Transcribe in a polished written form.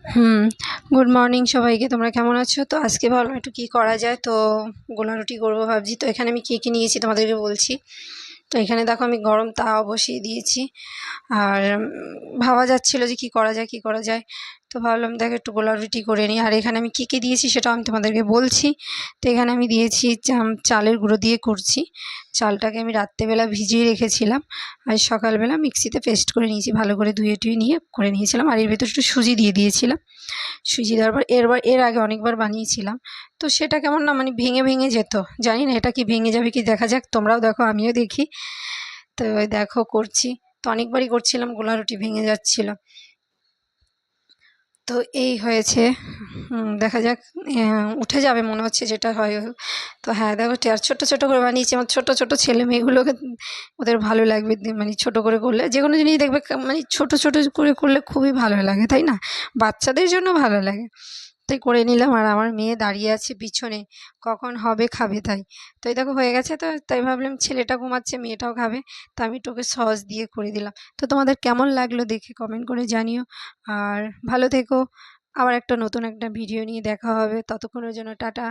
হুম, good morning সবাইকে। তোমরা কেমন আছো? তো আজকে ভাবলাম একটু কী করা যায়, তো গোলা রুটি করবো ভাবছি। তো এখানে আমি কী নিয়েছি তোমাদেরকে বলছি। তো এখানে দেখো আমি গরম তাওয়া বসিয়ে দিয়েছি, আর ভাবা যাচ্ছিলো যে কী করা যায়। তো ভাবলাম দেখো একটু গোলা রুটি করে নিই। আর এখানে আমি কী দিয়েছি সেটাও আমি তোমাদেরকে বলছি। তো এখানে আমি দিয়েছি চালের গুঁড়ো দিয়ে করছি। চালটাকে আমি রাত্রেবেলা ভিজিয়ে রেখেছিলাম, আর সকালবেলা মিক্সিতে পেস্ট করে নিয়েছি, ভালো করে ধুয়ে টুয়ে নিয়ে করে নিয়েছিলাম। আর এর ভেতর একটু সুজি দিয়ে দিয়েছিলাম। সুজি দেওয়ার পর এর আগে অনেকবার বানিয়েছিলাম, তো সেটা কেমন না মানে ভেঙে ভেঙে যেত। জানি না এটা কি ভেঙে যাবে কি, দেখা যাক। তোমরাও দেখো, আমিও দেখি। তো ওই দেখো করছি। তো অনেকবারই করছিলাম, গোলা রুটি ভেঙে যাচ্ছিল। তো এই হয়েছে। দেখা যাক, উঠে যাবে মনে হচ্ছে, যেটা হয় হোক। তো হ্যাঁ দেখো, আর ছোটো ছোটো করে বানিয়েছি। আমার ছোটো ছোটো ছেলে মেয়েগুলোকে ওদের ভালো লাগবে, মানে ছোটো করে করলে যে কোনো জিনিস দেখবে মানে ছোটো ছোটো করে করলে খুবই ভালো লাগে, তাই না? বাচ্চাদের জন্য ভালো লাগে। তাই করে নিলাম, আর আমার মেয়ে দাঁড়িয়ে আছে পিছনে, কখন হবে খাবে তাই। তো এই দেখো হয়ে গেছে। তো তাই ভাবলাম ছেলেটা ঘুমাচ্ছে, মেয়েটাও খাবে, তো আমি একটু ওকে সস দিয়ে করে দিলাম। তো তোমাদের কেমন লাগলো দেখে কমেন্ট করে জানিও। আর ভালো থেকো। আবার একটা নতুন একটা ভিডিও নিয়ে দেখা হবে, ততক্ষণের জন্য টাটা।